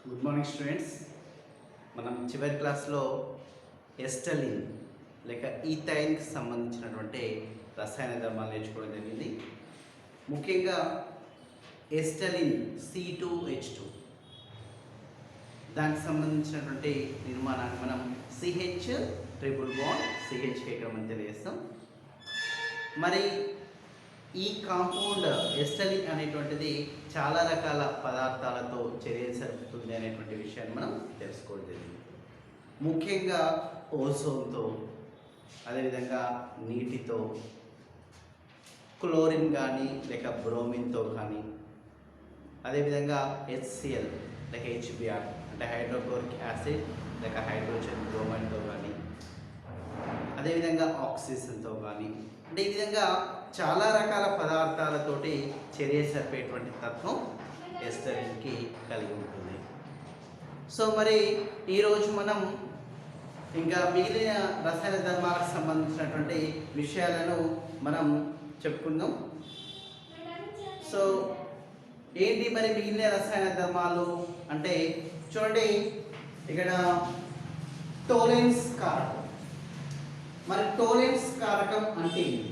Good morning students. మనం చివరి క్లాస్లో ఎస్టలిన్ లేక ఈథైన్కి సంబంధించినటువంటి రసాయన ధర్మాలు నేర్చుకోవడం జరిగింది. ముఖ్యంగా ఎస్టలిన్ C2H2 దానికి సంబంధించినటువంటి నిర్మాణాన్ని మనం CH ట్రిపుల్ బాండ్ CH ఇక్కడ మనం తెలియజేస్తాం. మరి ఈ కాంపౌండ్ ఎస్టలిన్ అనేటువంటిది చాలా రకాల పదార్థాలతో చర్య జరుపుతుంది అనేటువంటి విషయాన్ని మనం తెలుసుకోవడం జరిగింది. ముఖ్యంగా ఓజోన్తో, అదేవిధంగా నీటితో, క్లోరిన్ కానీ లేక బ్రోమిన్తో కానీ, అదేవిధంగా HCl లేక HBr అంటే హైడ్రోక్లోరిక్ యాసిడ్ లేక హైడ్రోజన్ బ్రోమైన్తో కానీ, అదేవిధంగా ఆక్సిజన్తో కానీ, అంటే ఈ విధంగా చాలా రకాల పదార్థాలతోటి చర్య జరిపేటువంటి తత్వం ఎస్టలిన్కి కలిగి ఉంటుంది. సో మరి ఈరోజు మనం ఇంకా మిగిలిన రసాయన ధర్మాలకు సంబంధించినటువంటి విషయాలను మనం చెప్పుకుందాం. సో ఏంటి మరి మిగిలిన రసాయన ధర్మాలు అంటే చూడండి, ఇక్కడ టోలెన్స్ కారకం. మరి టోలెన్స్ కారకం అంటే ఏంటి?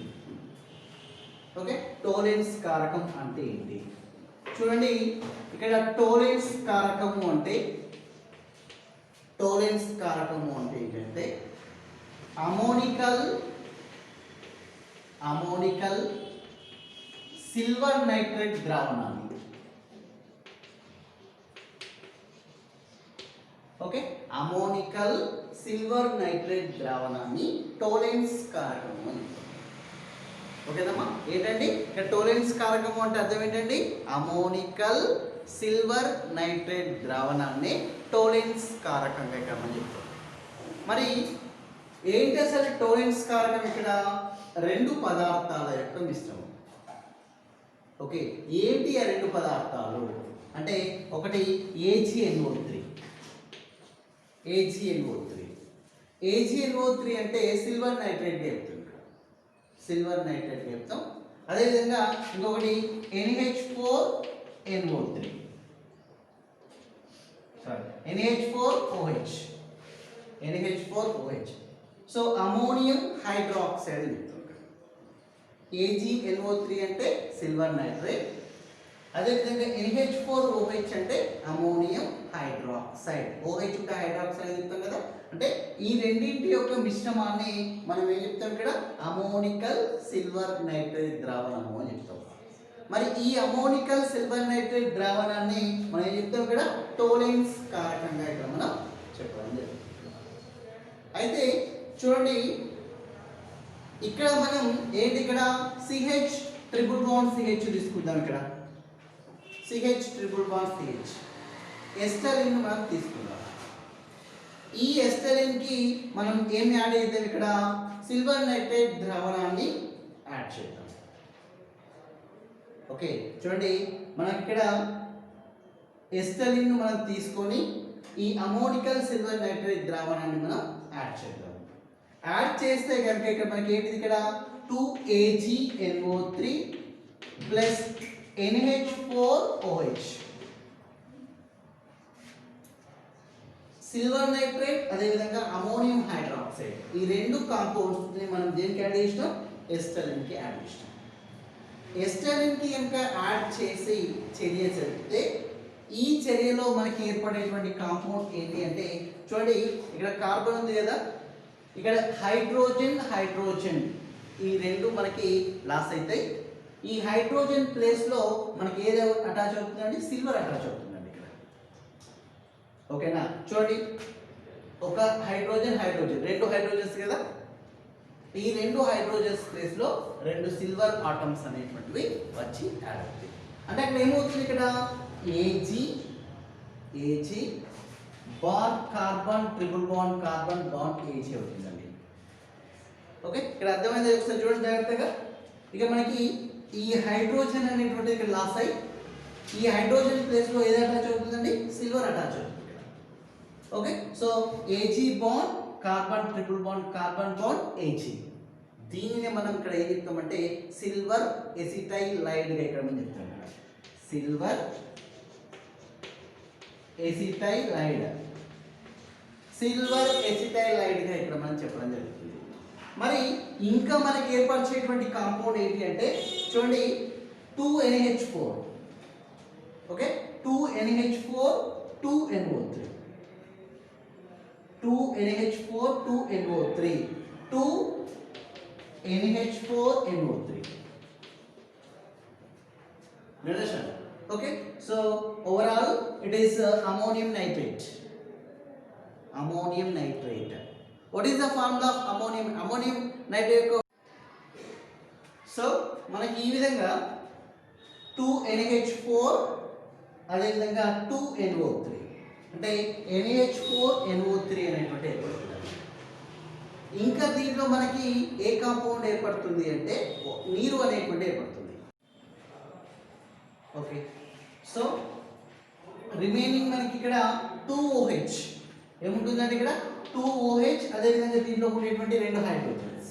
ఓకే, టోలెన్స్ కారకం అంటే ఏంటి చూడండి. ఇక్కడ టోలెన్స్ కారకము అంటే ఏంటంటే అమోనికల్ సిల్వర్ నైట్రేట్ ద్రావణాన్ని, ఓకే, అమోనికల్ సిల్వర్ నైట్రేట్ ద్రావణాన్ని టోలెన్స్ కారకము అని. ఓకేనమ్మా, ఏంటండి ఇక్కడ టోలెన్స్ కారకము అంటే అర్థం ఏంటండి? అమోనికల్ సిల్వర్ నైట్రేట్ ద్రావణాన్ని టోలెన్స్ కారకంగా ఇక్కడ మనం చెప్తాం. మరి ఏంటి అసలు టోలెన్స్ కారకం? ఇక్కడ రెండు పదార్థాల యొక్క మిశ్రమం. ఓకే, ఏంటి ఆ రెండు పదార్థాలు అంటే ఒకటి AgNO3 అంటే సిల్వర్ నైట్రేట్ చెప్తాం. సిల్వర్ నైట్రేట్ చెప్తాం. అదేవిధంగా ఇంకొకటి NH4OH. సో అమోనియం హైడ్రాక్సైడ్ చెప్తాం. AgNO3 అంటే సిల్వర్ నైట్రేట్, అదేవిధంగా NH4OH అంటే అమోనియం హైడ్రాక్సైడ్. OH ఉంటే హైడ్రాక్సైడ్ చెప్తాం కదా. అంటే ఈ రెండింటి యొక్క మిశ్రమాన్ని మనం ఏం చెప్తాం? ఇక్కడ అమోనికల్ సిల్వర్ నైట్రేట్ ద్రావణము అని చెప్తాం. మరి ఈ అమోనికల్ సిల్వర్ నైట్రేట్ ద్రావణాన్ని మనం ఏం చెప్తాం? ఇక్కడ టోలెన్స్ కారకంగా ఇక్కడ మనం చెప్పడం జరుగుతుంది. అయితే చూడండి, ఇక్కడ మనం ఏంటి, ఇక్కడ CH ట్రిపుల్ బాండ్ CH తీసుకుందాం. ఇక్కడ CH ట్రిపుల్ బాండ్ CH ఎస్టలిన్ మనం తీసుకుందాం. ఈ ఎస్టలిన్కి మనం ఏం యాడ్ చేద్దాం? ఇక్కడ సిల్వర్ నైట్రేట్ ద్రావణాన్ని యాడ్ చేద్దాం. ఓకే, చూడండి, మనం ఇక్కడ ఎస్టలిన్ మనం తీసుకొని ఈ అమోనికల్ సిల్వర్ నైట్రేట్ ద్రావణాన్ని మనం యాడ్ చేద్దాం. యాడ్ చేస్తే కనుక ఇక్కడ మనకి ఏంటిది? ఇక్కడ 2AgNO3 plus NH4OH, silver nitrate అదేవిధంగా అమోనియం హైడ్రాక్సైడ్, ఈ రెండు కాంపౌండ్స్ని మనం దేనికి యాడ్ చేసినాం? ఎస్టలిన్కి యాడ్ చేసినాం. ఎస్టలిన్కి కనుక యాడ్ చేసి చర్య జరిపితే ఈ చర్యలో మనకి ఏర్పడేటువంటి కాంపౌండ్ ఏంటి అంటే చూడండి, ఇక్కడ కార్బన్ ఉంది కదా, ఇక్కడ హైడ్రోజన్ ఈ రెండు మనకి లాస్ అవుతాయి. ఈ హైడ్రోజన్ ప్లేస్లో మనకి ఏది అటాచ్ అవుతుందండి? సిల్వర్ అటాచ్ అవుతుందండి ఇక్కడ. ఓకేనా, చూడండి, ఒక హైడ్రోజన్ రెండు హైడ్రోజన్స్ కదా, ఈ రెండు హైడ్రోజన్స్ ప్లేస్లో రెండు సిల్వర్ ఆటమ్స్ అనేటువంటివి వచ్చి యాడ్ అవుతాయి. అంటే అక్కడ ఏమవుతుంది? ఇక్కడ AG bond carbon triple bond carbon bond AG అవుతుందండి. ఓకే, ఇక్కడ అర్థమైంది ఒకసారి చూడండి జాగ్రత్తగా. ఇక మనకి ఈ హైడ్రోజన్ అనేటువంటిది ఇక్కడ లాస్ అయ్యి ఈ హైడ్రోజన్ ప్లేస్లో ఏది అటాచ్ అవుతుందండి? సిల్వర్ అటాచ్ అవుతుంది. Okay, so AG bond carbon triple bond carbon bond AG, దీనిని మనం ఇక్కడ ఏం చెప్తామంటే సిల్వర్ ఎసిటైల్ లైడ్గా ఇక్కడ మనం చెప్తాం. సిల్వర్ ఎసిటైలైడ్, సిల్వర్ ఎసిటైలైడ్ గా ఇక్కడ మనం చెప్పడం జరుగుతుంది. మరి ఇంకా మనకి ఏర్పరిచేటువంటి కాంపౌండ్ ఏంటి అంటే చూడండి 2NH4, okay 2NH4 2NO3, 2NH4 2NO3, 2NH4 NO3. Understand? Okay, so overall it is ammonium nitrate. Ammonium nitrate. What is the formula of ammonium? Ammonium nitrate. So మనకి ఈ విధంగా 2NH4 అదే విధంగా 2NO3 అంటే NH4NO3 అనేటువంటి ఏర్పడుతుంది. ఇంకా దీంట్లో మనకి ఏ కాంపౌండ్ ఏర్పడుతుంది అంటే నీరు అనేటువంటి ఏర్పడుతుంది. ఓకే, సో రిమైనింగ్ మనకి ఇక్కడ 2OH ఏముంటుందంటే ఇక్కడ 2OH అదేవిధంగా దీంట్లో ఉండేటువంటి 2 హైడ్రోజన్స్,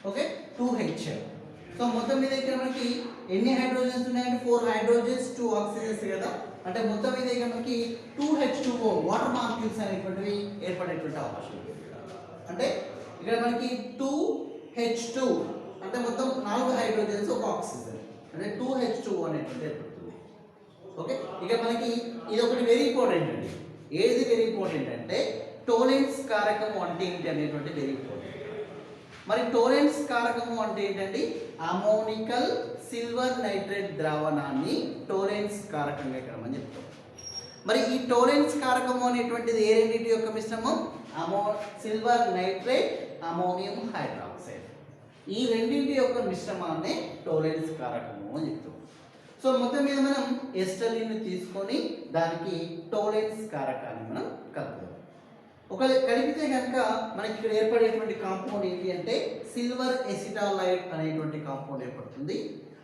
ఓకే 2H. సో మొత్తం మీద ఇక్కడ మనకి ఎన్ని హైడ్రోజన్స్ ఉన్నాయంటే 4 హైడ్రోజన్స్ 2 ఆక్సిజన్స్ కదా, అంటే మొత్తం మీద ఇక్కడ మనకి 2H2O వాటర్ మాలిక్యూల్స్ అనేటువంటివి ఏర్పడేటువంటి అవకాశం ఉంది. అంటే ఇక్కడ మనకి 2H2 అంటే మొత్తం 4 హైడ్రోజన్స్ ఒక ఆక్సిజన్ అంటే 2H2O అనేటువంటి ఏర్పడుతుంది. ఓకే, ఇక మనకి ఇది ఒకటి వెరీ ఇంపార్టెంట్ అండి. ఏది వెరీ ఇంపార్టెంట్ అంటే టోలెన్స్ కారకము అంటే ఏంటి అనేటువంటి వెరీ ఇంపార్టెంట్. మరి టోలెన్స్ కారకము అంటే ఏంటండి? అమోనికల్ సిల్వర్ నైట్రేట్ ద్రావణాన్ని టోలెన్స్ కారకంగా ఇక్కడ మనం చెప్తాం. మరి ఈ టోలెన్స్ కారకము అనేటువంటిది ఏ రెండింటి యొక్క మిశ్రమం? సిల్వర్ నైట్రేట్ అమోనియం హైడ్రాక్సైడ్, ఈ రెండింటి యొక్క మిశ్రమాన్ని టోలెన్స్ కారకము అని చెప్తాం. సో మొత్తం మీద మనం ఎస్టలిన్ తీసుకొని దానికి టోలెన్స్ కారకాన్ని మనం కలుపుతాం. ఒకవేళ కలిపితే కనుక మనకి ఇక్కడ ఏర్పడేటువంటి కాంపౌండ్ ఏంటి అంటే సిల్వర్ ఎసిటాలైడ్ అనేటువంటి కాంపౌండ్ ఏర్పడుతుంది.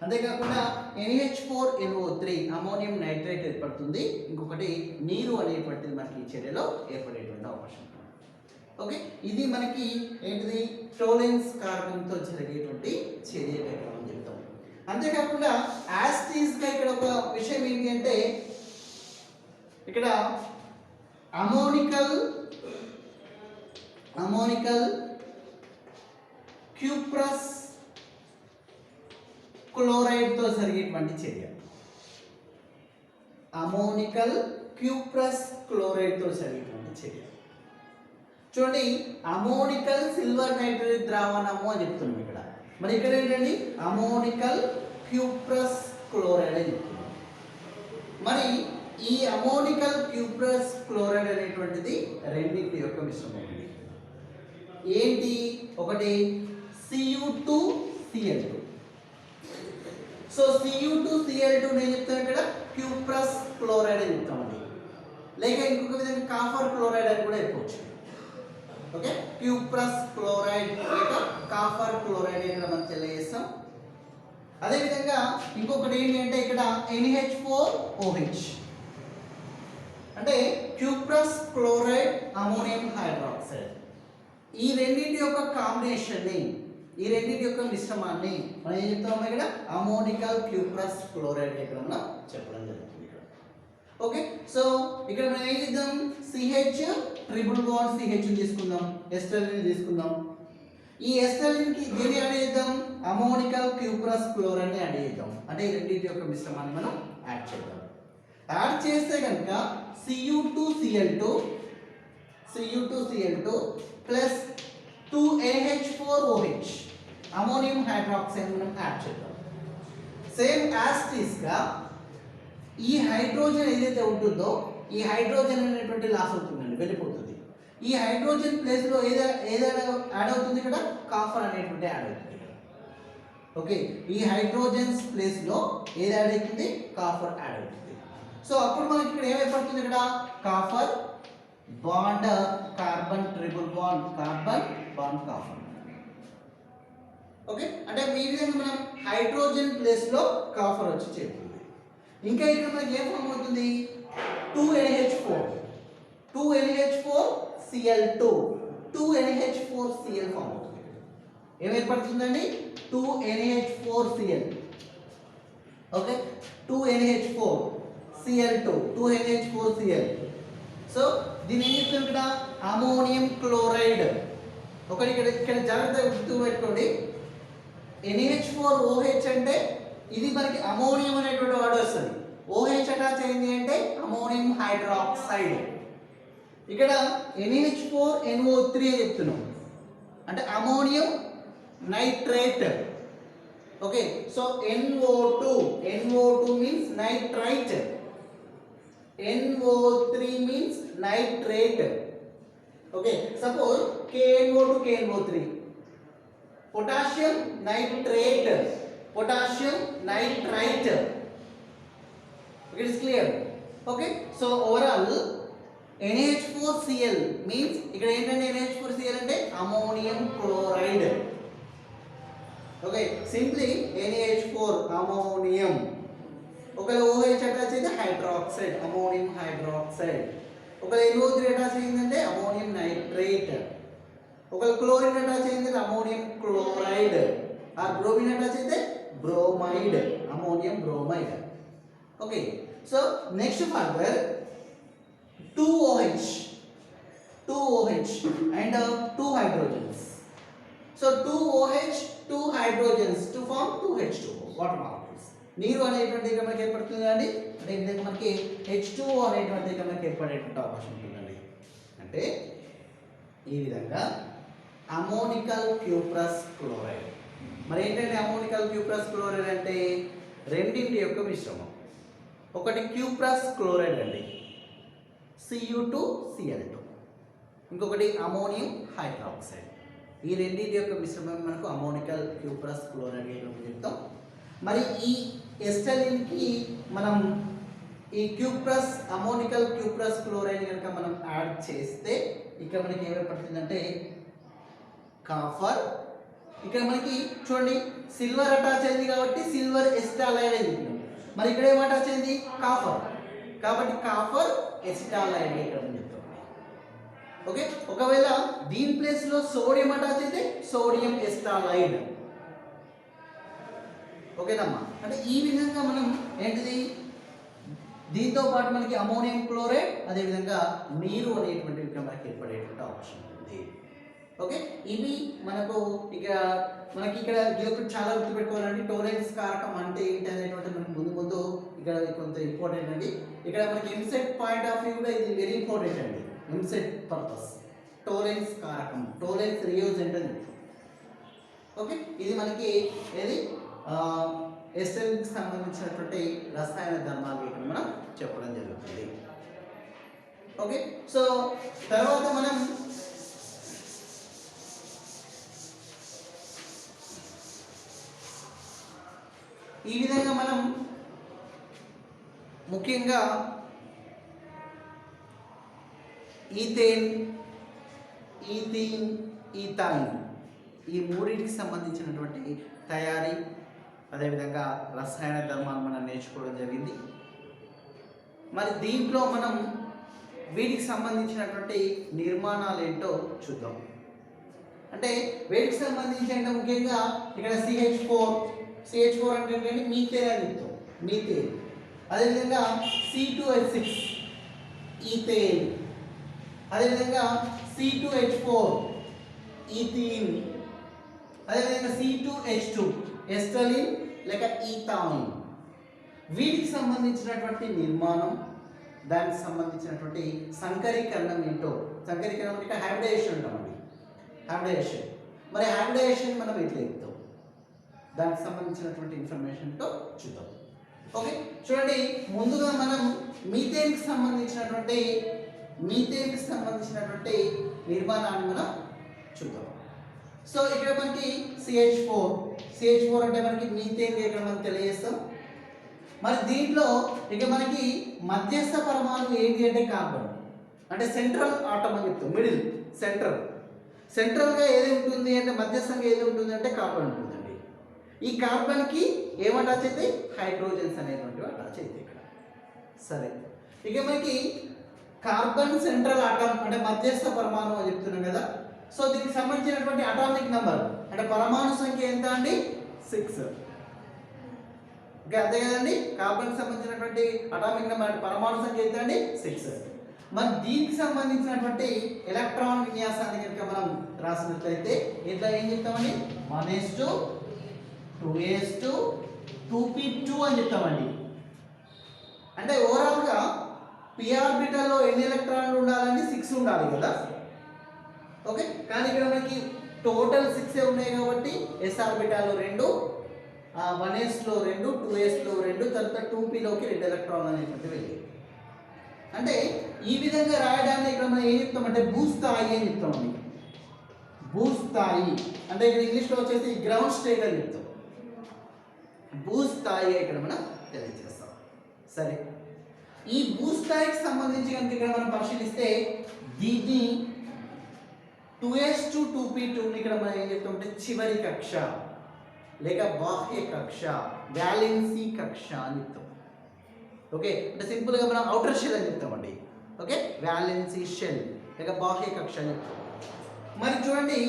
అంతేకాకుండా NH4NO3 అమోనియం నైట్రేట్ ఏర్పడుతుంది. ఇంకొకటి నీరు అనేటువంటిది మనకి ఈ చర్యలో ఏర్పడేటువంటి అవకాశం ఉంది. ఓకే, ఇది మనకి ఏంటిది టోలెన్స్ కారకంతో జరిగేటువంటి చర్య అని చెప్తాం. అంతేకాకుండా యాస్టీస్గా ఇక్కడ ఒక విషయం ఏంటి అంటే ఇక్కడ అమోనికల్ క్యూప్రస్ క్లోరైడ్ తో జరిగేటువంటి చర్య. అమోనికల్ క్యూప్రస్ క్లోరైడ్ తో జరిగేటువంటి చర్య. చూడండి, అమోనికల్ సిల్వర్ నైట్రేట్ ద్రావణము అని చెప్తున్నాం ఇక్కడ. మరి ఇక్కడ ఏంటండి అమోనికల్ క్యూప్రస్ క్లోరైడ్ అని చెప్తున్నాం. మరి ఈ అమోనికల్ క్యూప్రస్ క్లోరైడ్ అనేటువంటిది రెండింటి యొక్క మిశ్రమం ఉంది. ఏంటి? ఒకటి Cu2Cl2. సో Cu2Cl2 నేను చెప్తాను ఇక్కడ క్యూప్రస్ క్లోరైడ్ అని చెప్తామండి. లేక ఇంకొక విధంగా కాఫర్ క్లోరైడ్ అని కూడా చెప్పవచ్చు. ఓకే, క్యూప్రస్ క్లోరైడ్ లేక కాఫర్ క్లోరైడ్ ఇక్కడ మనం తెలియజేస్తాం. అదేవిధంగా ఇంకొకటి ఏంటి అంటే ఇక్కడ NH4OH అంటే క్యూప్రస్ క్లోరైడ్ అమోనియం హైడ్రాక్సైడ్. ఈ రెండింటి యొక్క కాంబినేషన్ని, ఈ రెండింటి యొక్క మిశ్రమాన్ని మనం ఏం చెప్తాం ఇక్కడ అమోనికల్ క్యూప్రస్ క్లోరైడ్ ఇక్కడ మనం చెప్పడం జరుగుతుంది ఇక్కడ. ఓకే, సో ఇక్కడ మనం ఏం చేద్దాం CH ట్రిపుల్ బాండ్ CH తీసుకుందాం, ఎస్టలిన్ తీసుకుందాం. ఈ ఎస్టలిన్ కి దేని యాడ్ చేద్దాం? అమోనికల్ క్యూప్రస్ క్లోరైడ్ ని యాడ్ చేద్దాం. అంటే ఈ రెండింటి యొక్క మిశ్రమాన్ని మనం యాడ్ చేద్దాం. యాడ్ చేస్తే కనుక Cu2Cl2 plus 2NH4OH ammonium hydroxide మనం యాడ్ చేద్దాం. సేమ్ యాస్టీస్ గా ఈ హైడ్రోజన్ ఏదైతే ఉంటుందో ఈ హైడ్రోజన్ అనేటువంటి లాస్ అవుతుందండి, వెళ్ళిపోతుంది. ఈ హైడ్రోజన్ ప్లేస్ లో ఏదైనా యాడ్ అవుతుంది ఇక్కడ కాఫర్ అనేటువంటి యాడ్ అవుతుంది. ఓకే, ఈ హైడ్రోజన్స్ ప్లేస్ లో ఏది యాడ్ అవుతుంది? కాఫర్ యాడ్ అవుతుంది. సో అప్పుడు మనకి ఇక్కడ ఏమైపడుతుంది? ఇక్కడ copper bond carbon triple bond carbon bond copper. Okay, అంటే ఈ విధంగా మనం హైడ్రోజన్ ప్లేస్ లో కాఫర్ వచ్చి చేరుతుంది. ఇంకా ఇక్కడ మనకి ఏం ఫామ్ అవుతుంది? 2NH4Cl2 2NH4Cl ఫామ్ అవుతుంది. ఏమైపడుతుందండి? 2NH4Cl. Okay, 2NH4Cl2 2NH4Cl so దీని ఏం చెప్తాం ఇక్కడ అమోనియం క్లోరైడ్. ఒకటి ఇక్కడ ఇక్కడ జాగ్రత్తగా గుర్తుపెట్టుకోండి, NH4OH అంటే ఇది మనకి అమోనియం అనేటువంటి వర్డ్ వస్తుంది. OH అటాచ్ అయింది అంటే అమోనియం హైడ్రాక్సైడ్. ఇక్కడ NH4NO3 అని చెప్తున్నాం అంటే ammonium nitrate. Okay, so NO2 means nitrite, NO3 means nitrate. Okay, suppose KNO2 potassium nitrate, potassium nitrite. It is clear. Okay, so overall NH4Cl means ఇక్కడ ఏంటంటే NH4Cl అంటే ammonium chloride. Okay, simply NH4 ammonium. ఒకవేళ OH attach అయితే hydroxide, ammonium hydroxide. ఒకవేళ NO3 attach అయిందంటే ammonium nitrate. ఒకవేళ chlorine attach అయింది ammonium chloride. ఆ బ్రోమిన్ అటాచ్ అయితే bromide, ammonium bromide. Okay, so next further 2OH and 2 hydrogens. So 2OH, 2 hydrogens to form 2H2O, water molecules. నీరు అనేటువంటి ఇక్కడ మనకి ఏర్పడుతుంది అండి. అంటే ఈ విధంగా మనకి H2O అనేటువంటి ఇక్కడ మనకి ఏర్పడేటువంటి అవకాశం ఉంటుందండి. అంటే ఈ విధంగా అమోనికల్ క్యూప్రస్ క్లోరైడ్. మరి ఏంటంటే అమోనికల్ క్యూప్రస్ క్లోరైడ్ అంటే రెండింటి యొక్క మిశ్రమం. ఒకటి క్యూప్రస్ క్లోరైడ్ అండి, Cu2Cl2, ఇంకొకటి అమోనియం హైడ్రాక్సైడ్. ఈ రెండింటి యొక్క మిశ్రమం మనకు అమోనికల్ క్యూప్రస్ క్లోరైడ్ చెప్తాం. మరి ఈ ఎస్టలిన్కి మనం ఈ క్యూప్రస్ అమోనికల్ క్యూప్రస్ క్లోరైడ్ కనుక మనం యాడ్ చేస్తే ఇక్కడ మనకి ఏమైపడుతుందంటే కాఫర్. ఇక్కడ మనకి చూడండి సిల్వర్ అటాచ్ అయింది కాబట్టి సిల్వర్ ఎస్టాలైడ్ అయింది. మరి ఇక్కడ ఏం అటాచ్ అయింది కాఫర్, కాబట్టి కాఫర్ ఎసిటాలైడ్ ఇక్కడ చెప్తాం. ఓకే, ఒకవేళ దీని ప్లేస్లో సోడియం అటాచ్ అయితే సోడియం ఎస్టాలైడ్. ఓకేనమ్మా, అంటే ఈ విధంగా మనం ఏంటిది దీంతో పాటు మనకి అమోనియం క్లోరైడ్ అదేవిధంగా నీరు అనేటువంటివి ఇక్కడ మనకి ఏర్పడేటువంటి అవకాశం ఉంది. ఓకే, ఇవి మనకు ఇక మనకి ఇక్కడ ఇది చాలా గుర్తుపెట్టుకోవాలండి. టోలరెన్స్ కారకం అంటే ఏంటి అనేటువంటి మనకి ముందు ఇక్కడ కొంత ఇంపార్టెంట్ అండి. ఇక్కడ మనకి ఎంసెట్ పాయింట్ ఆఫ్ వ్యూ కూడా ఇది వెరీ ఇంపార్టెంట్ అండి. ఎంసెట్ పర్పస్ టోలరెన్స్ కారకం, టోలరెన్స్ రియోజెంట్ అని. ఓకే, ఇది మనకి ఏది ఎస్ఎల్కి సంబంధించినటువంటి రసాయన ధర్మాలు ఇక్కడ మనం చెప్పడం జరుగుతుంది. ఓకే, సో తర్వాత మనం ఈ విధంగా మనం ముఖ్యంగా ఈథేన్, ఈథీన్, ఈథైన్ ఈ మూడింటికి సంబంధించినటువంటి తయారీ అదేవిధంగా రసాయన ధర్మాలు మనం నేర్చుకోవడం జరిగింది. మరి దీంట్లో మనం వీటికి సంబంధించినటువంటి నిర్మాణాలు ఏంటో చూద్దాం. అంటే వీటికి సంబంధించి అంటే ముఖ్యంగా ఇక్కడ CH4 అంటే ఏంటంటే మీథేన్ అని చెప్తాం, మీథేన్. అదేవిధంగా C2H6 ఈథేన్, అదేవిధంగా C2H4 ఈథీన్, అదేవిధంగా C2H2 ఎస్టలిన్ లేక ఈథాయిన్. వీటికి సంబంధించినటువంటి నిర్మాణం, దానికి సంబంధించినటువంటి సంకరీకరణం ఏంటో, సంకరీకరణం అంటే హైబ్రిడేషన్ అంటామండి, హైబ్రిడేషన్. మరి హైబ్రిడేషన్ మనం ఎట్లా చెప్తాం, దానికి సంబంధించినటువంటి ఇన్ఫర్మేషన్తో చూద్దాం. ఓకే, చూడండి ముందుగా మనం మీథేన్కి సంబంధించినటువంటి నిర్మాణాన్ని మనం చూద్దాం. సో ఇక్కడ మనకి CH4 అంటే మనకి మీథేన్ ఇక్కడ మనం తెలియజేస్తాం. మరి దీంట్లో ఇక మనకి మధ్యస్థ పరమాణువు ఏంటి అంటే కార్బన్, అంటే సెంట్రల్ ఆటమ్ అని చెప్తాం. మిడిల్ సెంట్రల్గా ఏది ఉంటుంది అంటే మధ్యస్థంగా ఏది ఉంటుంది అంటే కార్బన్ ఉంటుందండి. ఈ కార్బన్కి ఏం అటాచ్ అయితే హైడ్రోజన్స్ అనేటువంటివి అటాచ్ అయితే ఇక్కడ. సరే, ఇక మనకి కార్బన్ సెంట్రల్ ఆటమ్ అంటే మధ్యస్థ పరమాణువు అని చెప్తున్నాం కదా. సో దీనికి సంబంధించినటువంటి అటామిక్ నెంబర్ అంటే పరమాణు సంఖ్య ఎంత అండి 6. ఓకే, అంతే కదండి. కార్బన్కి సంబంధించినటువంటి అటామిక్ నెంబర్ అంటే పరమాణు సంఖ్య ఎంత అండి 6. మరి దీనికి సంబంధించినటువంటి ఎలక్ట్రాన్ విన్యాసాన్ని కనుక మనం రాసినట్లయితే ఇట్లా ఏం చెప్తామండి 1s2 2s2 2p2 అని చెప్తామండి. అంటే ఓవరాల్గా p ఆర్బిటల్లో ఎన్ని ఎలక్ట్రాన్లు ఉండాలండి 6 ఉండాలి కదా. ఓకే, కానీ ఇక్కడ మనకి టోటల్ 6 ఉన్నాయి కాబట్టి s ఆర్బిటాల్లో 2, 1s లో 2, 2s లో 2, తర్వాత 2p లోకి 2 ఎలక్ట్రాన్లు అనేటువంటి వెళ్ళాయి. అంటే ఈ విధంగా రాయడాన్ని ఇక్కడ మనం ఏం చెప్తామంటే భూస్థాయి అని చెప్తామండి. భూస్థాయి అంటే ఇక్కడ ఇంగ్లీష్లో వచ్చేసి గ్రౌండ్ స్టేట్ అని చెప్తాం. భూస్థాయి ఇక్కడ మనం తెలియజేస్తాం. సరే, ఈ భూస్థాయికి సంబంధించి కనుక ఇక్కడ మనం పరిశీలిస్తే దీన్ని 2s2 2p2 ఇక్కడ మనం ఏం చెప్తామంటే చివరి కక్ష లేక బాహ్య కక్ష, వ్యాలెన్సీ కక్ష అని చెప్తాం. ఓకే, అంటే సింపుల్గా మనం అవుటర్ షెల్ అని చెప్తామండి. ఓకే, వ్యాలెన్సీ షెల్ లేక బాహ్య కక్ష అని చెప్తాం. మరి చూడండి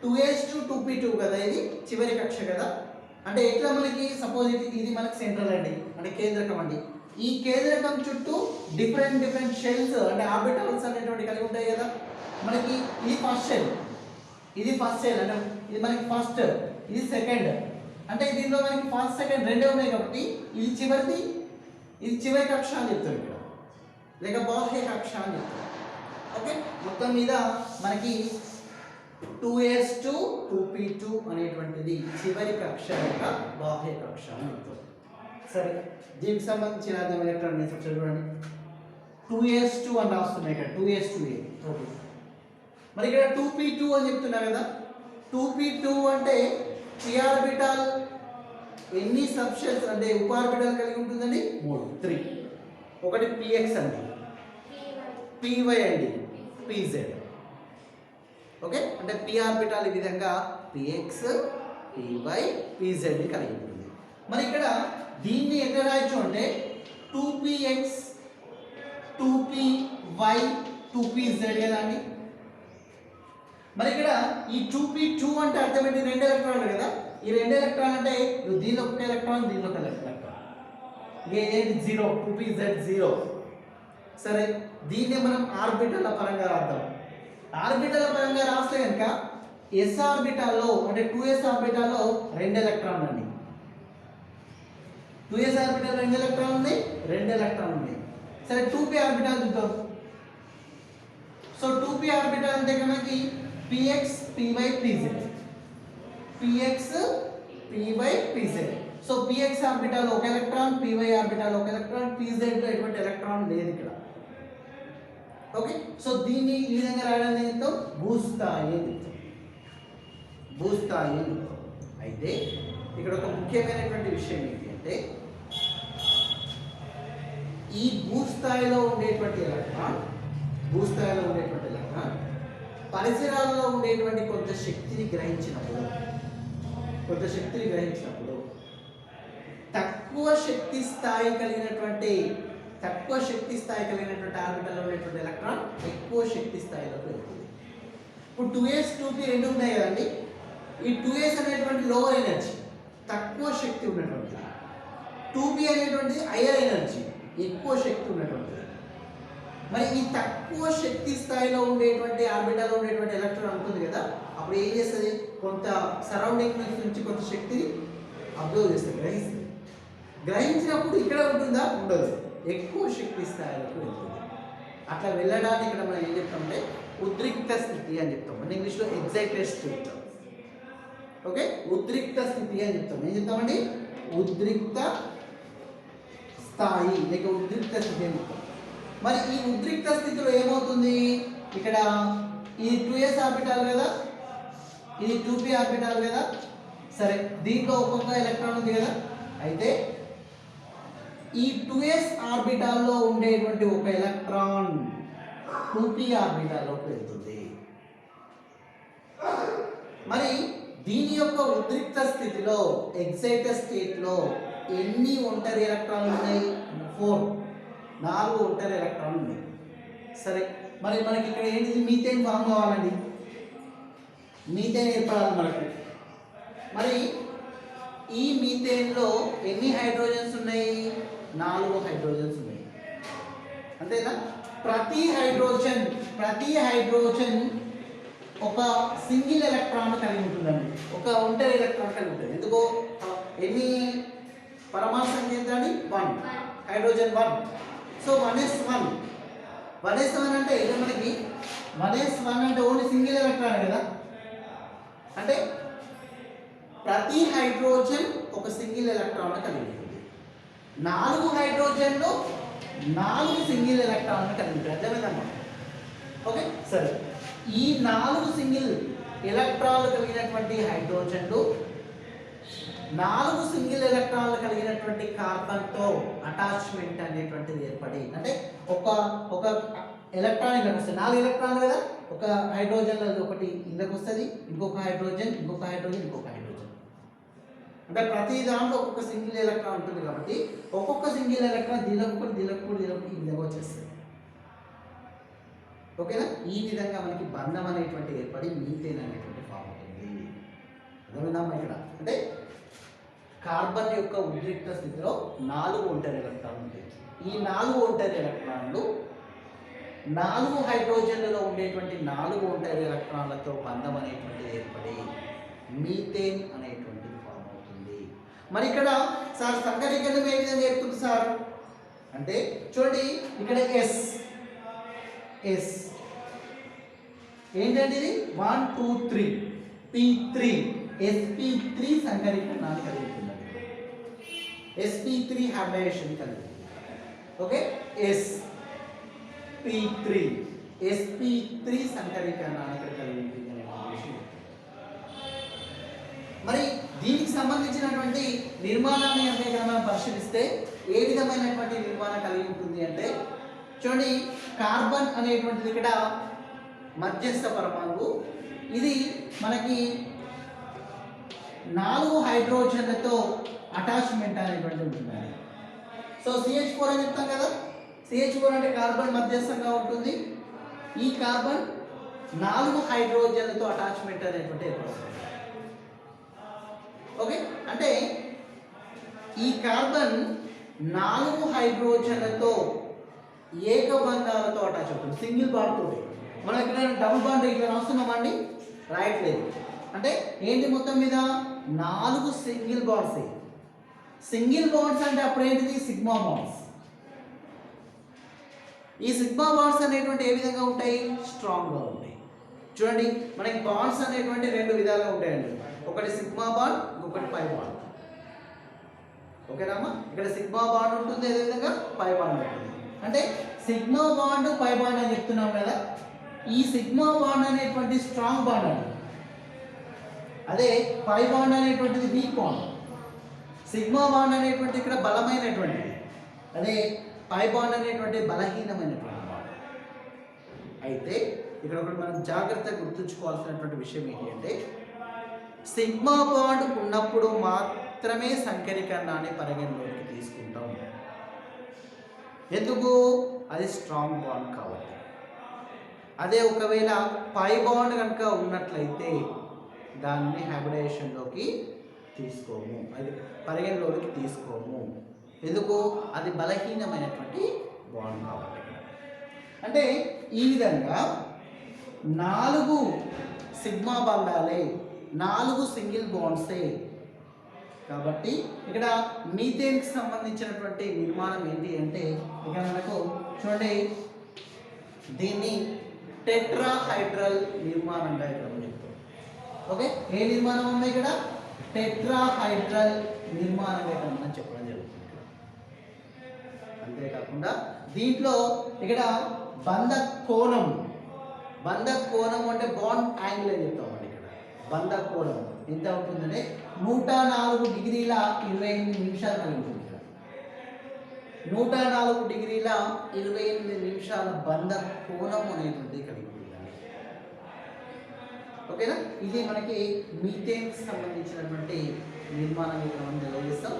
2s2 2p2 కదా, ఇది చివరి కక్ష కదా. అంటే ఎట్లా మనకి సపోజ్ ఇది మనకి సెంట్రల్ అండి, అంటే కేంద్రకం అండి. ఈ కేంద్రకం చుట్టూ డిఫరెంట్ షెల్స్ అంటే ఆర్బిటల్స్ అనేటువంటి కలిగి ఉంటాయి కదా. మనకి ఇది ఫస్ట్ షెల్, ఇది ఫస్ట్ షెల్ అంటే ఇది మనకి ఫస్ట్, ఇది సెకండ్. అంటే దీనిలో మనకి ఫస్ట్ సెకండ్ రెండే ఉన్నాయి కాబట్టి ఇది చివరిది, ఇది చివరి కక్ష అని చెప్తారు ఇక్కడ, లేక బాహ్య కక్ష అని చెప్తారు. ఓకే, మొత్తం మీద మనకి 2s2 2p2 అనేటువంటిది చివరి కక్ష యొక్క బాహ్య కక్ష అని చెప్తారు. సరే, దీనికి సంబంధించిన ఎలక్ట్రాన్ చూడండి 2s2 అని రాస్తున్నాయి ఇక్కడ 2s2a. ఓకే, మరి ఇక్కడ 2p2 అని చెప్తున్నా కదా. 2p2 అంటే p ఆర్బిటాల్ ఎన్ని సబ్షెల్స్ అంటే ఉప ఆర్బిటాల్ కలిగి ఉంటుందండి 3. ఒకటి px అండి, py అండి, pz. ఓకే, అంటే p ఆర్బిటాల్ ఈ విధంగా px py pz ని కలిగి ఉంటుంది. మరి ఇక్కడ దీన్ని ఎట్లా రాయొచ్చు అంటే 2px 2py 2pz కదా అండి. మరి ఇక్కడ ఈ 2p2 అంటే అర్థం ఏంటి, 2 ఎలక్ట్రాన్లు కదా. ఈ 2 ఎలక్ట్రాన్ అంటే దీనిలో ఒక ఎలక్ట్రాన్, దీనిలో ఒక ఎలక్ట్రాన్, ఇదేంటి 0, 2pz 0. సరే, దీన్ని మనం ఆర్బిటల్ పరంగా రాద్దాం. ఆర్బిటల్ పరంగా రాస్తే కనుక s ఆర్బిటాల్లో అంటే 2s ఆర్బిటాల్లో 2 ఎలక్ట్రాన్లు అండి. 2s ఆర్బిటాల్ 2 ఎలక్ట్రాన్లు ఉన్నాయి, 2 ఎలక్ట్రాన్లు ఉన్నాయి. సరే, 2p ఆర్బిటాల్ చూద్దాం. సో 2p ఆర్బిటాల్ అంటే మనకి px py pz, px py pz. So px orbital ఒక ఎలక్ట్రాన్, py ఆర్బిటాల్ ఒక ఎలక్ట్రాన్, pz లో ఎటువంటి ఎలక్ట్రాన్ లేదు ఇక్కడ. ఓకే, సో దీన్ని ఈ విధంగా రాయడానికి ఎంతో భూస్థాయి అని చెప్తాం. భూస్థాయి అని చెప్తాం. అయితే ఇక్కడ ఒక ముఖ్యమైనటువంటి విషయం ఏంటి అంటే ఈ భూస్థాయిలో ఉండేటువంటి ఎలక్ట్రాన్ పరిసరాల్లో ఉండేటువంటి కొంత శక్తిని గ్రహించినప్పుడు తక్కువ శక్తి స్థాయి కలిగినటువంటి ఆర్బిటల్లో ఉండేటువంటి ఎలక్ట్రాన్ ఎక్కువ శక్తి స్థాయిలోకి వెళ్తుంది. ఇప్పుడు 2s 2p రెండు ఉన్నాయి కదండి. ఈ 2s అనేటువంటి లోవర్ ఎనర్జీ, తక్కువ శక్తి ఉన్నటువంటి, 2p అనేటువంటిది హైయర్ ఎనర్జీ, ఎక్కువ శక్తి ఉన్నటువంటిది. మరి ఈ తక్కువ శక్తి స్థాయిలో ఉండేటువంటి ఆర్బిటాల్లో ఉండేటువంటి ఎలక్ట్రాన్ ఉంటుంది కదా, అప్పుడు ఏం చేస్తుంది, కొంత సరౌండింగ్ నుంచి కొంత శక్తిని అబ్జర్వ్ చేస్తుంది, గ్రహించినప్పుడు ఇక్కడ ఉంటుందా, ఉండదు, ఎక్కువ శక్తి స్థాయిలోకి వెళ్తుంది. అట్లా వెళ్ళడానికి ఇక్కడ మనం ఏం చెప్తామంటే ఉద్రిక్త స్థితి అని చెప్తాం. మన ఇంగ్లీష్లో ఎగ్జైటెడ్ స్టేట్. ఓకే, ఉద్రిక్త స్థితి అని చెప్తాం. ఏం చెప్తామండి, ఉద్రిక్త స్థాయి లేక ఉద్రిక్త స్థితి అని చెప్తాం. మరి ఈ ఉద్రిక్త స్థితిలో ఏమవుతుంది, ఇక్కడ ఇది 2s ఆర్బిటాల్ కదా, ఇది 2p ఆర్బిటాల్ కదా. సరే, దీంట్లో ఒక్కొక్క ఎలక్ట్రాన్ ఉంది కదా. అయితే ఈ 2s ఆర్బిటాల్లో ఉండేటువంటి ఒక ఎలక్ట్రాన్ 2p ఆర్బిటాల్లోకి వెళ్తుంది. మరి దీని యొక్క ఉద్రిక్త స్థితిలో ఎక్సైటెడ్ స్టేట్లో ఎన్ని ఒంటరి ఎలక్ట్రాన్లు ఉన్నాయి, 4 ఒంటరి ఎలక్ట్రాన్లు ఉన్నాయి. సరే, మరి మనకి ఇక్కడ ఏంటిది, మీథేన్ ఫామ్ కావాలండి, మీథేన్ ఏర్పడాలి మనకు. మరి ఈ మీథేన్లో ఎన్ని హైడ్రోజన్స్ ఉన్నాయి, 4 హైడ్రోజన్స్ ఉన్నాయి, అంతేనా. ప్రతి హైడ్రోజన్ ఒక సింగిల్ ఎలక్ట్రాన్ కలిగి ఉంటుందండి. ఒక ఒంటరి ఎలక్ట్రాన్ కలిగి ఉంటుంది. ఎందుకో ఎన్ని పరమాణు సంఖ్య ఎంత అండి? 1. హైడ్రోజన్ 1. సో 1s1 అంటే ఇది మనకి 1s1 అంటే ఓన్లీ సింగిల్ ఎలక్ట్రాన్ కదా. అంటే ప్రతి హైడ్రోజన్ ఒక సింగిల్ ఎలక్ట్రాన్ కలిగి ఉంటుంది. 4 హైడ్రోజన్లు 4 సింగిల్ ఎలక్ట్రాన్ కలిగి ఉంటాయి. అర్థమైందమ్మా? ఓకే సరే. ఈ 4 సింగిల్ ఎలక్ట్రాన్లు కలిగినటువంటి హైడ్రోజన్లు 4 సింగిల్ ఎలక్ట్రాన్లు కలిగినటువంటి కార్బన్తో అటాచ్మెంట్ అనేటువంటిది ఏర్పడి, అంటే ఒక ఎలక్ట్రాన్ ఇక్కడికి వస్తుంది. 4 ఎలక్ట్రాన్లు కదా. ఒక హైడ్రోజన్ ఒకటి ఇందులోకి వస్తుంది, ఇంకొక హైడ్రోజన్, ఇంకొక హైడ్రోజన్, ఇంకొక హైడ్రోజన్. అంటే ప్రతి దాంట్లో ఒక్కొక్క సింగిల్ ఎలక్ట్రాన్ ఉంటుంది కాబట్టి ఒక్కొక్క సింగిల్ ఎలక్ట్రాన్ దీనికి ఈ విధంగా వచ్చేస్తుంది. ఓకేనా? ఈ విధంగా మనకి బంధం అనేటువంటి ఏర్పడి మీథేన్ అనేటువంటి ఫామ్ అవుతుంది. అర్థమైందమ్మా? ఇక్కడ అంటే కార్బన్ యొక్క ఉద్రిక్త స్థితిలో 4 ఒంటరి ఎలక్ట్రాన్లు ఉంటాయి. ఈ 4 ఒంటరి ఎలక్ట్రాన్లు 4 హైడ్రోజన్లలో ఉండేటువంటి 4 ఒంటరి ఎలక్ట్రాన్లతో బంధం అనేటువంటిది ఏర్పడి మీథేన్ అనేటువంటిది ఫామ్ అవుతుంది. మరి ఇక్కడ సార్ సంకరీకరణం ఏ విధంగా జరుగుతుంది సార్ అంటే చూడండి, ఇక్కడ ఎస్ ఏంటంటే ఇది 1 2 3 P3 sp3 సంకరీకరణాన్ని కలిగి ఉంటుంది. sp3 హైబ్రిడేషన్ కలిగి ఉంటుంది. ఓకే, sp3 సంకరీకరణాన్ని కలిగి ఉంటుంది. మరి దీనికి సంబంధించినటువంటి నిర్మాణాన్ని అంటే మనం పరిశీలిస్తే ఏ విధమైనటువంటి నిర్మాణం కలిగి ఉంటుంది అంటే చూడండి, కార్బన్ అనేటువంటిది ఇక్కడ మధ్యస్థ పరమాణువు. ఇది మనకి 4 హైడ్రోజన్లతో అటాచ్మెంట్ అనేటువంటి ఉంటుంది. సో CH4 అని చెప్తాం కదా. CH4 అంటే కార్బన్ మధ్యస్థంగా ఉంటుంది. ఈ కార్బన్ 4 హైడ్రోజన్లతో అటాచ్మెంట్ అనేటువంటి ఏర్పడుతుంది. ఓకే, అంటే ఈ కార్బన్ 4 హైడ్రోజన్లతో ఏకబంధాలతో అటాచ్ అవుతుంది. సింగిల్ బాండ్ తోటి. మనం ఇక్కడ డబుల్ బాండ్ ఇట్లా రాస్తున్నామండి, రాయట్లేదు. అంటే ఏంటి, మొత్తం మీద 4 సింగిల్ బాండ్స్. సింగిల్ బాండ్స్ అంటే అప్పుడు ఏంటిది, సిగ్మా బాండ్స్. ఈ సిగ్మా బాండ్స్ అనేటువంటి ఏ విధంగా ఉంటాయి, స్ట్రాంగ్గా ఉంటాయి. చూడండి, మనకి బాండ్స్ అనేటువంటి 2 విధాలుగా ఉంటాయండి. ఒకటి సిగ్మా బాండ్, ఇంకొకటి పై బాండ్. ఓకేనామా? ఇక్కడ సిగ్మా బాండ్ ఉంటుంది, అదేవిధంగా పై బాండ్ ఉంటుంది. అంటే సిగ్మా బాండ్ పై బాండ్ అని చెప్తున్నాం కదా. ఈ సిగ్మా బాండ్ అనేటువంటి స్ట్రాంగ్ బాండ్ అండి. అదే పై బాండ్ అనేటువంటిది వీక్ బాండ్. సిగ్మా బాండ్ అనేటువంటి ఇక్కడ బలమైనటువంటిది, అదే పై బాండ్ అనేటువంటి బలహీనమైనటువంటి బాండ్. అయితే ఇక్కడ ఒకటి మనం జాగ్రత్తగా గుర్తుంచుకోవాల్సినటువంటి విషయం ఏంటి అంటే సిగ్మా బాండ్ ఉన్నప్పుడు మాత్రమే సంకరీకరణాన్ని పరిగణలోకి తీసుకుంటాం. ఎందుకు, అది స్ట్రాంగ్ బాండ్ కాబట్టి. అదే ఒకవేళ పై బాండ్ కనుక ఉన్నట్లయితే దాన్ని హైబ్రిడేషన్లోకి తీసుకోము, అది పరిగణలోకి తీసుకోము. ఎందుకు, అది బలహీనమైనటువంటి బాండ్ కాబట్టి. అంటే ఈ విధంగా 4 సిగ్మా బంధాలే, 4 సింగిల్ బాండ్సే కాబట్టి ఇక్కడ మీథేన్కి సంబంధించినటువంటి నిర్మాణం ఏంటి అంటే ఇక్కడ మనకు చూడండి, దీన్ని టెట్రాహైడ్రల్ నిర్మాణంగా ఇక్కడ చెప్తాం. ఓకే, ఏ నిర్మాణం ఉంది ఇక్కడ, టెట్రాహైడ్రల్ నిర్మాణంగా ఇక్కడ మనం చెప్పడం జరుగుతుంది. అంతేకాకుండా దీంట్లో ఇక్కడ బంధ కోణం అంటే బాండ్ యాంగిల్ అని చెప్తామండి. ఇక్కడ బంధ కోణం ఎంత ఉంటుందంటే 104 డిగ్రీల 28 నిమిషాలు కలిగి ఉంటుంది. ఇక్కడ 104 డిగ్రీల 28 నిమిషాల బంధ కోణం అనేటువంటిది కలిగి ఉంటుందండి. ఓకేనా? ఇది మనకి మీథేన్కి సంబంధించినటువంటి నిర్మాణం ఇక్కడ మనం నిర్వహిస్తాం.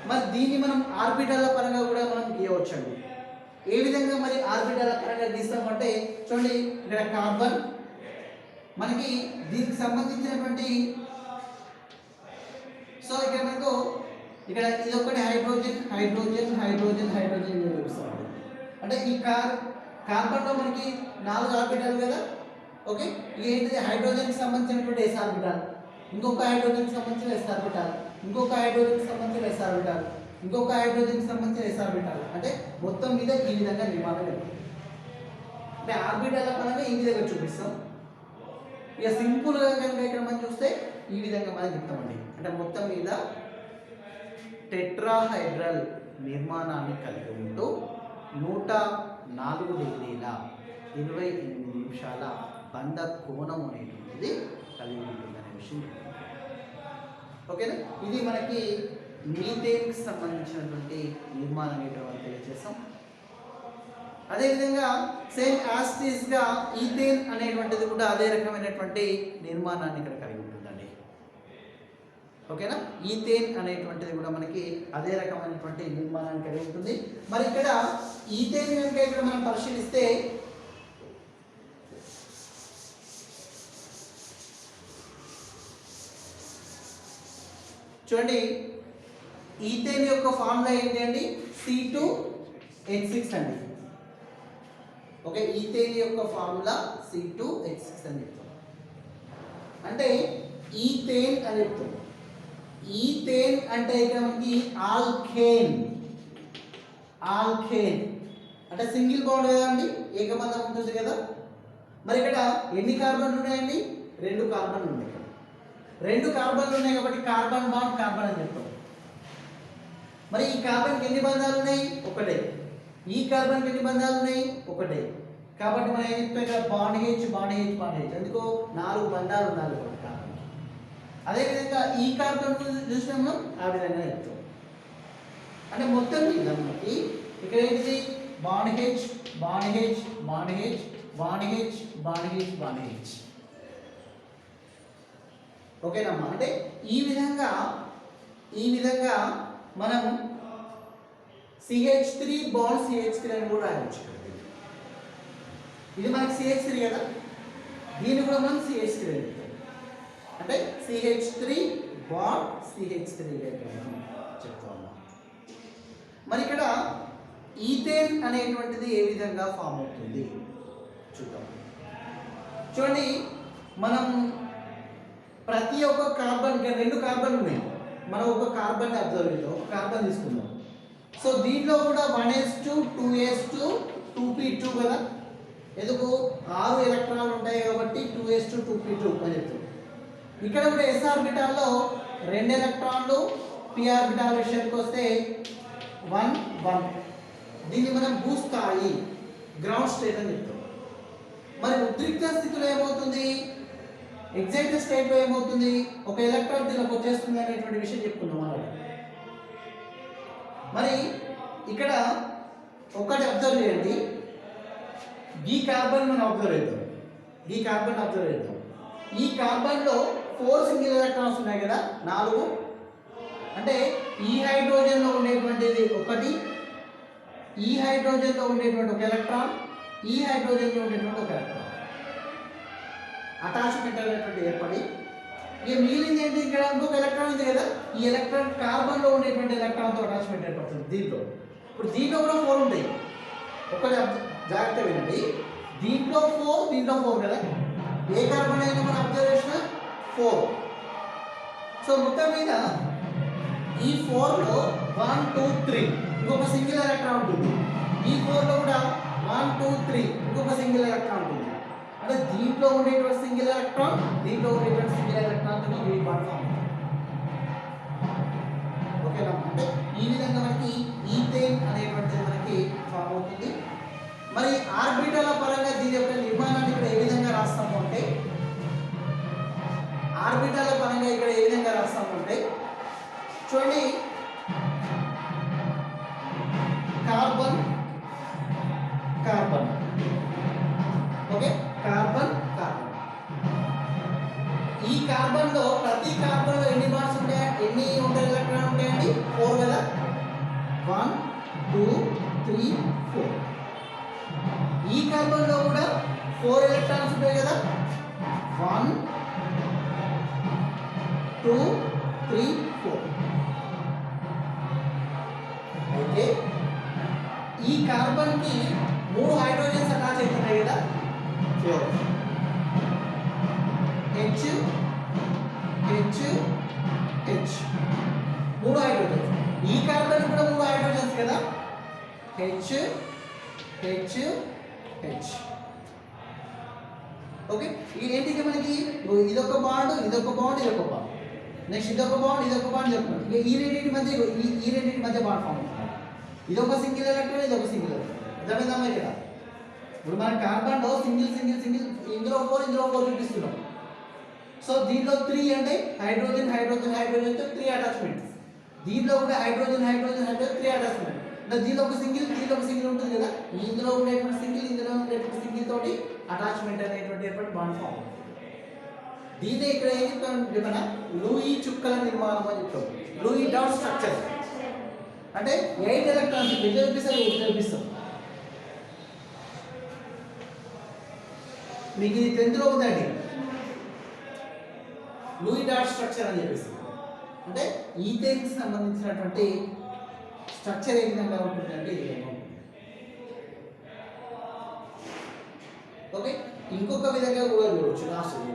మరి దీన్ని మనం ఆర్బిటల్ పరంగా కూడా మనం గీయవచ్చండి. ఏ విధంగా మరి ఆర్బిటల్ పరంగా గీస్తామంటే చూడండి, ఇక్కడ కార్బన్ మనకి దీనికి సంబంధించినటువంటి, సో ఇక్కడ మనకు ఇక్కడ ఇది ఒకటి హైడ్రోజన్ చూపిస్తామండి. అంటే ఈ కార్బన్లో మనకి 4 ఆర్బిటాల్ కదా. ఓకే, ఇది ఏంటిది హైడ్రోజన్కి సంబంధించినటువంటి ఎస్ ఆర్బిటాల్, ఇంకొక హైడ్రోజన్కి సంబంధించిన ఎస్ ఆర్బిటాల్, ఇంకొక హైడ్రోజన్కి సంబంధించిన ఎస్ ఆర్బిటాల్, ఇంకొక హైడ్రోజన్కి సంబంధించిన ఎస్ ఆర్బిటాల్. అంటే మొత్తం మీద ఈ విధంగా నిర్మాణం జరుగుతుంది. అంటే ఆర్బిటాల పరంగా ఈ విధంగా చూపిస్తాం. ఇక సింపుల్గా కనుక ఇక్కడ మనం చూస్తే ఈ విధంగా మనం చెప్తామండి. అంటే మొత్తం మీద టెట్రాహైడ్రల్ నిర్మాణాన్ని కలిగి ఉంటూ 104 డిగ్రీల 28 నిమిషాల బంధ కోణం అనేటువంటిది కలిగి ఉంటుందనే విషయం. ఓకేనా, ఇది మనకి మీథేన్కి సంబంధించినటువంటి నిర్మాణం అనేటువంటి తెలియజేస్తాం. అదేవిధంగా సేమ్ యాస్టీస్గా ఈథేన్ అనేటువంటిది కూడా అదే రకమైనటువంటి నిర్మాణాన్ని ఇక్కడ కలిగి ఉంటుందండి. ఓకేనా, ఈథేన్ అనేటువంటిది కూడా మనకి అదే రకమైనటువంటి నిర్మాణాన్ని కలిగి ఉంటుంది. మరి ఇక్కడ ఈథేన్ కనుక ఇక్కడ మనం పరిశీలిస్తే చూడండి, ఈథేన్ యొక్క ఫార్ములా ఏంటి అండి, C2H6 అండి. ఓకే, ఈథేన్ యొక్క ఫార్ములా C2H6 అని చెప్తాం. అంటే ఈథేన్ అని చెప్తాం. ఈథేన్ అంటే ఇక్కడ మనకి ఆల్కేన్ అంటే సింగిల్ బాండ్ కదా అండి, ఏకబంధం ఉంటుంది కదా. మరి ఇక్కడ ఎన్ని కార్బన్లు ఉన్నాయండి, 2 కార్బన్లు ఉన్నాయి. 2 కార్బన్లు ఉన్నాయి కాబట్టి కార్బన్ బాండ్ కార్బన్ అని చెప్తాం. మరి ఈ కార్బన్కి ఎన్ని బంధాలు ఉన్నాయి, ఒకటే. ఈ కార్బన్కి ఎన్ని బంధాలు ఉన్నాయి, ఒకటే. కాబట్టి మనం ఏం చెప్తాం ఇక్కడ బాండ్ హెచ్ ఎందుకో 4 బంధాలు ఉండాలి కార్బన్. అదేవిధంగా ఈ కార్బన్ చూసినా మనం ఆ విధంగా చెప్తాం. అంటే మొత్తం మీద మనకి ఇక్కడ ఏంటిది బాండ్ హెచ్. ఓకేనమ్మా, అంటే ఈ విధంగా మనం CH3 బాండ్ CH3 అని కూడా రాయవచ్చు. ఇది మనకి CH3 కదా, దీన్ని కూడా మనం CH3 అని అంటే CH3 బాండ్ CH3 చెప్తా ఉన్నాం. మరి ఇక్కడ ఈథేన్ అనేటువంటిది ఏ విధంగా ఫామ్ అవుతుంది చూద్దాం. చూడండి, మనం ప్రతి ఒక్క కార్బన్ 2 కార్బన్లు ఉన్నాయి. మనం ఒక కార్బన్ అబ్జర్వ్ చేద్దాం, ఒక కార్బన్ తీసుకుందాం. సో దీంట్లో కూడా 1s2 2s2 2p2 కదా. ఎందుకు 6 ఎలక్ట్రాన్లు ఉంటాయి కాబట్టి 2s2 2p2 అని చెప్తాం. ఇక్కడ కూడా s ఆర్బిటాల్లో 2 ఎలక్ట్రాన్లు, p ఆర్బిటాల్ విషయానికి వస్తే 1 1. దీన్ని మనం భూస్థాయి గ్రౌండ్ స్టేట్ అని చెప్తాం. మరి ఉద్రిక్త స్థితిలో ఏమవుతుంది, ఎగ్జైటెడ్ స్టేట్లో ఏమవుతుంది, ఒక ఎలక్ట్రాన్ దీనికి వచ్చేస్తుంది అనేటువంటి విషయం చెప్పుకున్నాం మనం. మరి ఇక్కడ ఒకటి అబ్జర్వ్ చేయండి, ఈ కార్బన్ మనం అబ్జర్వ్ చేద్దాం. ఈ కార్బన్లో 4 సింగిల్ ఎలక్ట్రాన్స్ ఉన్నాయి కదా, 4. అంటే ఈ హైడ్రోజన్లో ఉండేటువంటిది ఒకటి, ఈ హైడ్రోజన్లో ఉండేటువంటి ఒక ఎలక్ట్రాన్, ఈ హైడ్రోజన్లో ఉండేటువంటి ఒక ఎలక్ట్రాన్ అటాచ్మెంట్ అనేటువంటి ఏర్పడి ఇక మిగిలింది ఏంటి, ఇక్కడ ఇంకొక ఎలక్ట్రాన్ ఉంది కదా, ఈ ఎలక్ట్రాన్ కార్బన్లో ఉండేటువంటి ఎలక్ట్రాన్తో అటాచ్మెంట్ ఏర్పడుతుంది దీంట్లో. ఇప్పుడు దీంట్లో కూడా 4 ఉంటాయి. ఒకటి జాగ్రత్త వినండి, దీంట్లో 4 కదా, ఏ కార్బన్ అయినా మన అబ్జర్వేషన్ 4. సో మొత్తం మీద ఈ 4లో 1 2 3 ఇంకొక సింగిల్ ఎలక్ట్రాన్ ఉంటుంది. ఈ 4లో కూడా 1 2 3 ఇంకొక సింగిల్ ఎలక్ట్రాన్ ఉంటుంది. అంటే దీంట్లో ఉండేటువంటి సింగిల్ ఎలక్ట్రాన్, దీంట్లో ఉండేటువంటి సింగిల్ ఎలక్ట్రాన్ ఈ బాండ్ ఫామ్ అవుతుంది. ఓకేనా, అంటే ఈ విధంగా మనకి ఈథేన్ అనేటువంటిది మనకి ఫామ్ అవుతుంది. మరి ఆర్బిటాల పరంగా దీని యొక్క నిర్మాణాన్ని ఇక్కడ ఏ విధంగా రాస్తాము అంటే, చూడండి, కార్బన్ ఓకే, కార్బన్ ఈ కార్బన్లో ప్రతి కార్బన్లో ఎన్ని బాండ్స్ ఉంటాయి, ఎన్ని ఎలక్ట్రాన్ ఉంటాయండి, 4 కదా. 1 2 3 4. ఈ కార్బన్లో కూడా 4 ఎలక్ట్రాన్స్ ఉంటాయి కదా, 1 2 3 4. అయితే ఈ కార్బన్ కి 3 హైడ్రోజన్స్ అటాచ్ అవుతున్నాయి కదా, హెచ్ హెచ్ హెచ్ 3 హైడ్రోజన్స్. ఈ కార్బన్ కూడా 3 హైడ్రోజన్స్ కదా, హెచ్ హెచ్ హెచ్. ఓకే, ఇది ఏంటి మనకి, ఇదొక బాండ్ ఇదొక బాండ్ ఇదొక బాండ్, నెక్స్ట్ ఇదొక బాండ్ ఇదొక బాండ్ చెప్తున్నాం. ఇక ఈ రెండింటి మధ్య ఈ రెండింటి మధ్య బాండ్ ఫామ్ అవుతుంది. ఇదొక సింగిల్ ఎలక్ట్రాన్ ఇదొక సింగిల్ ఎలక్ట్రాన్. అర్థమైందమ్మా ఇక్కడ? ఇప్పుడు మన కార్బన్లో సింగిల్ సింగిల్ సింగిల్ ఇందులో 4 ఇందులో 4 చూపిస్తున్నాం. సో దీంట్లో 3 అంటే హైడ్రోజన్ హైడ్రోజన్ హైడ్రోజన్తో 3 అటాచ్మెంట్స్. దీంట్లో కూడా హైడ్రోజన్ హైడ్రోజన్ హైడ్రోజన్ 3 అటాచ్మెంట్. అంటే దీంట్లో ఒక సింగిల్ ఉంటుంది కదా, ఇందులో ఉండేటువంటి సింగిల్ ఇందులో ఉండేటువంటి సింగిల్ తోటి అటాచ్మెంట్ అనేటువంటి బాండ్ ఫామ్ అవుతుంది. దీన్ని ఇక్కడ ఏం చెప్తామంటే మన లూయి చుక్కల నిర్మాణం అని చెప్తాం. లూయి డాట్ స్ట్రక్చర్ అంటే 8 ఎలక్ట్రాన్స్ చూపిస్తాం. మీకు ఇది 10th లో ఉందండి, లూయి డాట్ స్ట్రక్చర్ అని చెప్పేసి. అంటే ఈథేన్కి సంబంధించినటువంటి స్ట్రక్చర్ ఏ విధంగా ఉంటుందంటే ఈ విధంగా ఉంటుంది. ఓకే, ఇంకొక విధంగా కూడా చూడవచ్చు. లాస్ట్ ఇది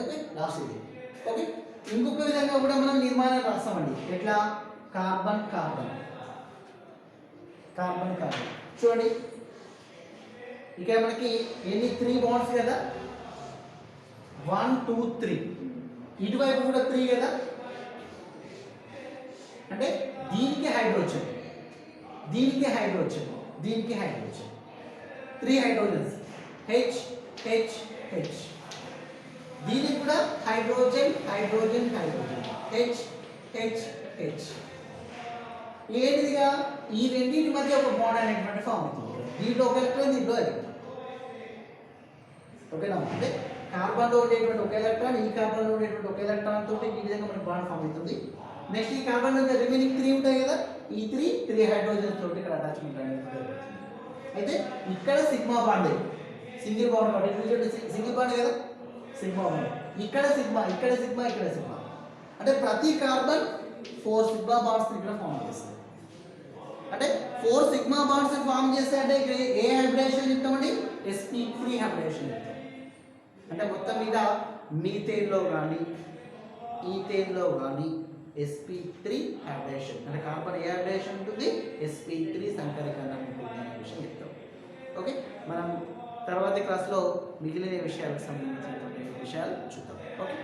ఓకే, లాస్ట్ ఇది ఓకే. ఇంకొక విధంగా కూడా మనం నిర్మాణం రాస్తామండి. ఎట్లా? Carbon carbon carbon carbon. చూడండి ఇక్కడ మనకి ఎన్ని 3 బాండ్స్ కదా, 1 2 3. ఇటువైపు కూడా 3 కదా, అంటే దీనికి హైడ్రోజన్ దీనికి హైడ్రోజన్ దీనికి hydrogen 3 hydrogens, H H H. దీనికి కూడా hydrogen hydrogen hydrogen, H H H. ఏంటిదిగా ఈ రెండింటి మధ్య ఒక బాండ్ అనేటువంటి ఫామ్ అవుతుంది. దీంట్లో ఒక ఎలక్ట్రాన్ దీంట్లో ఎలక్ట్రాన్. ఓకేనా? అంటే కార్బన్లో ఉండేటువంటి ఒక ఎలక్ట్రాన్ ఈ కార్బన్లో ఉండేటువంటి ఒక ఎలక్ట్రాన్ తోటి ఈ విధంగా మనకి బాండ్ ఫామ్ అవుతుంది. నెక్స్ట్ ఈ కార్బన్ రిమైనింగ్ 3 ఉంటాయి కదా, ఈ 3 హైడ్రోజన్ తోటి ఇక్కడ అటాచ్మెంట్ అనేది జరుగుతుంది. అయితే ఇక్కడ సిగ్మా బాండ్, సింగిల్ బాండ్ కాబట్టి సింగిల్ బాండ్ కదా, సిగ్మా బాండ్. ఇక్కడ సిగ్మా ఇక్కడ సిగ్మా ఇక్కడ సిగ్మా. అంటే ప్రతి కార్బన్ 4 సిగ్మా బాండ్స్ ఇక్కడ ఫామ్ చేస్తుంది. అంటే 4 సిగ్మా బాండ్స్ ఫామ్ చేస్తే అంటే ఏ హైబ్రిడేషన్ చెప్తామండి, sp3 హైబ్రిడేషన్ చెప్తాం. అంటే మొత్తం మీద మీథేన్లో కానీ ఈథేన్లో కానీ sp3 హైబ్రిడేషన్, అంటే కార్బన్ ఏ హైబ్రిడేషన్ ఉంటుంది, sp3 సంకరీకరణ ఉంటుంది అనే విషయం చెప్తాం. ఓకే, మనం తర్వాతి క్లాస్లో మిగిలిన విషయాలకు సంబంధించినటువంటి విషయాలు చూద్దాం. ఓకే.